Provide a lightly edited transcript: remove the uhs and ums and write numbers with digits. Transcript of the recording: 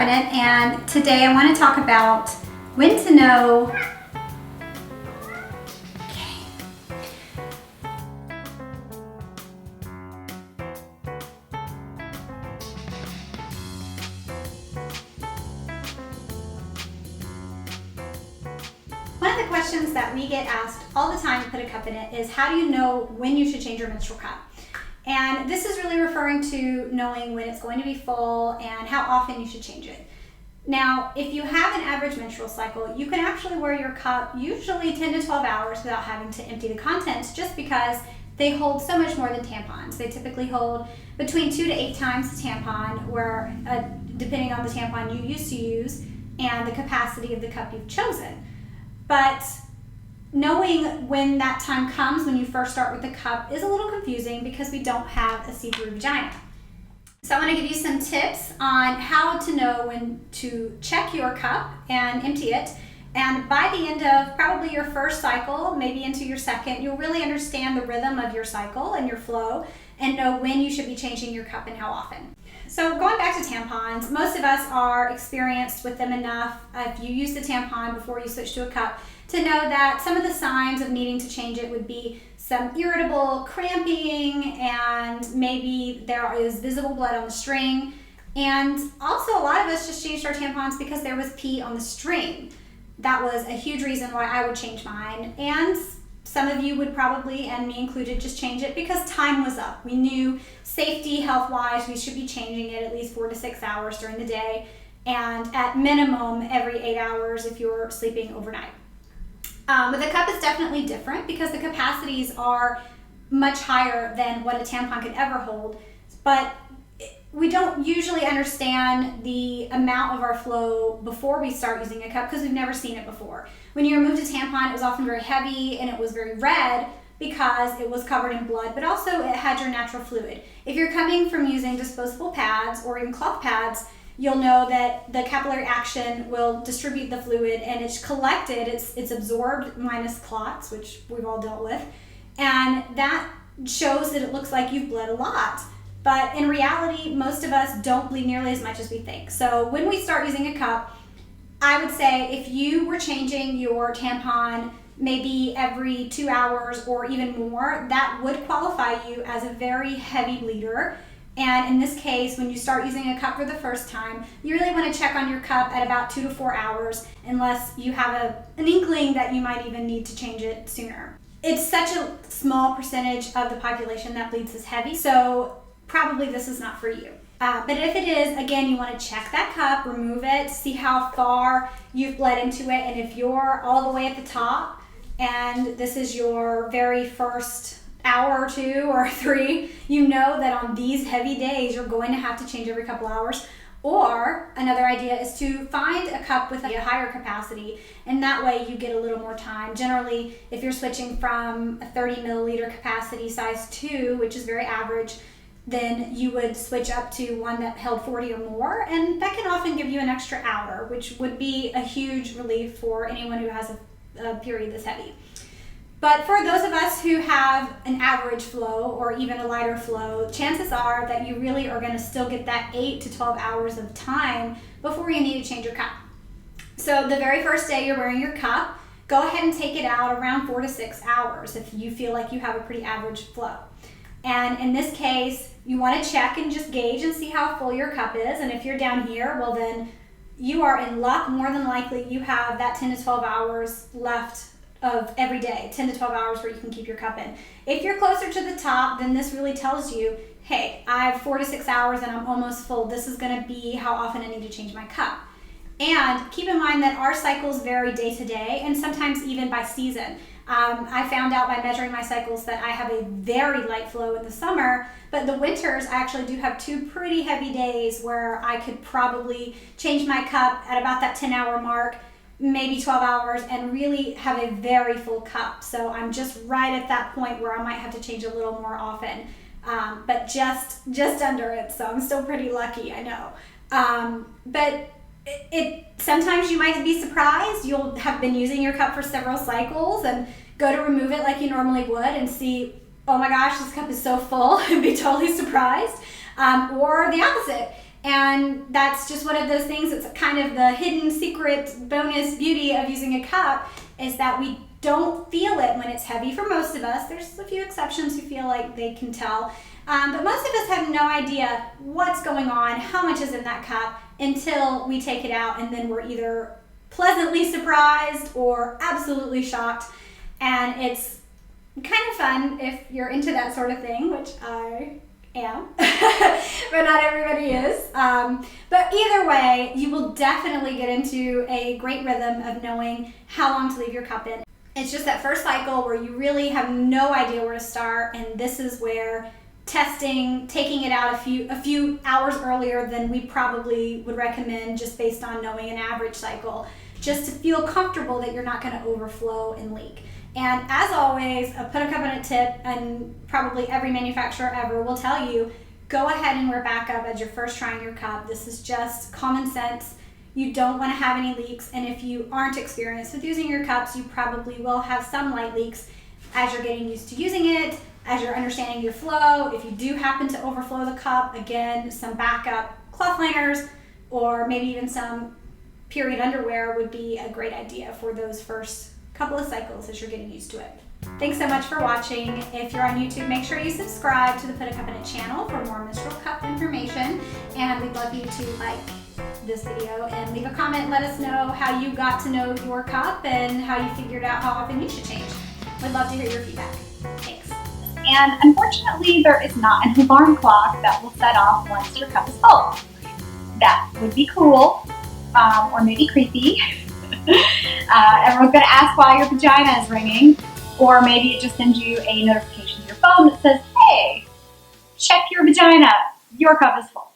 Covenant, and today I want to talk about when to know. One of the questions that we get asked all the time to put a cup in it is, how do you know when you should change your menstrual cup? And this is really referring to knowing when it's going to be full and how often you should change it. Now, if you have an average menstrual cycle, you can actually wear your cup usually 10 to 12 hours without having to empty the contents, just because they hold so much more than tampons. They typically hold between 2 to 8 times the tampon, where depending on the tampon you used to use and the capacity of the cup you've chosen. But knowing when that time comes when you first start with the cup is a little confusing because we don't have a see-through vagina. So I want to give you some tips on how to know when to check your cup and empty it. And by the end of probably your first cycle, maybe into your second, you'll really understand the rhythm of your cycle and your flow and know when you should be changing your cup and how often. So going back to tampons, most of us are experienced with them enough, if you use the tampon before you switch to a cup, to know that some of the signs of needing to change it would be some irritable cramping, and maybe there is visible blood on the string. And also a lot of us just changed our tampons because there was pee on the string. That was a huge reason why I would change mine. And some of you would probably, and me included, just change it because time was up. We knew safety, health-wise, we should be changing it at least 4 to 6 hours during the day, and at minimum every 8 hours if you're sleeping overnight. But the cup is definitely different because the capacities are much higher than what a tampon could ever hold. But we don't usually understand the amount of our flow before we start using a cup because we've never seen it before. When you removed a tampon, it was often very heavy and it was very red because it was covered in blood, but also it had your natural fluid. If you're coming from using disposable pads or even cloth pads, you'll know that the capillary action will distribute the fluid and it's collected, it's absorbed minus clots, which we've all dealt with, and that shows that it looks like you've bled a lot. But in reality, most of us don't bleed nearly as much as we think. So when we start using a cup, I would say if you were changing your tampon maybe every 2 hours or even more, that would qualify you as a very heavy bleeder. And in this case, when you start using a cup for the first time, you really want to check on your cup at about 2 to 4 hours, unless you have an inkling that you might even need to change it sooner. It's such a small percentage of the population that bleeds as heavy, so probably this is not for you. But if it is, again, you want to check that cup, remove it, see how far you've bled into it, and if you're all the way at the top and this is your very first hour or 2 or 3, you know that on these heavy days you're going to have to change every couple hours. Or another idea is to find a cup with a higher capacity, and that way you get a little more time. Generally, if you're switching from a 30 milliliter capacity size 2, which is very average, then you would switch up to one that held 40 or more, and that can often give you an extra hour, which would be a huge relief for anyone who has a period this heavy. But for those of us who have an average flow or even a lighter flow, chances are that you really are going to still get that 8 to 12 hours of time before you need to change your cup. So the very first day you're wearing your cup, go ahead and take it out around 4 to 6 hours if you feel like you have a pretty average flow. And in this case, you want to check and just gauge and see how full your cup is. And if you're down here, well then you are in luck. More than likely you have that 10 to 12 hours left of every day, 10 to 12 hours where you can keep your cup in. If you're closer to the top, then this really tells you, hey, I have 4 to 6 hours and I'm almost full. This is going to be how often I need to change my cup. And keep in mind that our cycles vary day to day and sometimes even by season. I found out by measuring my cycles that I have a very light flow in the summer, but the winters I actually do have 2 pretty heavy days where I could probably change my cup at about that 10-hour mark, maybe 12 hours, and really have a very full cup. So I'm just right at that point where I might have to change a little more often, but just under it. So I'm still pretty lucky, I know. But it sometimes you might be surprised. You'll have been using your cup for several cycles and go to remove it like you normally would and see, oh my gosh, this cup is so full, and be totally surprised. Or the opposite. And that's just one of those things. It's kind of the hidden secret bonus beauty of using a cup is that we don't feel it when it's heavy for most of us. There's a few exceptions who feel like they can tell. But most of us have no idea what's going on, how much is in that cup until we take it out, and then we're either pleasantly surprised or absolutely shocked. And it's kind of fun if you're into that sort of thing, which I am, but not everybody is. But either way, you will definitely get into a great rhythm of knowing how long to leave your cup in. It's just that first cycle where you really have no idea where to start, and this is where testing, taking it out a few hours earlier than we probably would recommend just based on knowing an average cycle, just to feel comfortable that you're not going to overflow and leak. And as always, a put a cup in a tip, and probably every manufacturer ever will tell you, go ahead and wear backup as you're first trying your cup. This is just common sense. You don't want to have any leaks, and if you aren't experienced with using your cups, you probably will have some light leaks as you're getting used to using it, as you're understanding your flow. If you do happen to overflow the cup, again, some backup cloth liners or maybe even some period underwear would be a great idea for those first couple of cycles as you're getting used to it. Thanks so much for watching. If you're on YouTube, make sure you subscribe to the Put a Cup in It channel for more menstrual cup information, and we'd love you to like this video and leave a comment. Let us know how you got to know your cup and how you figured out how often you should change. We'd love to hear your feedback. Thanks. And unfortunately, there is not an alarm clock that will set off once your cup is full. That would be cool, or maybe creepy. Everyone's going to ask why your vagina is ringing, or maybe it just sends you a notification to your phone that says, hey, check your vagina, your cup is full.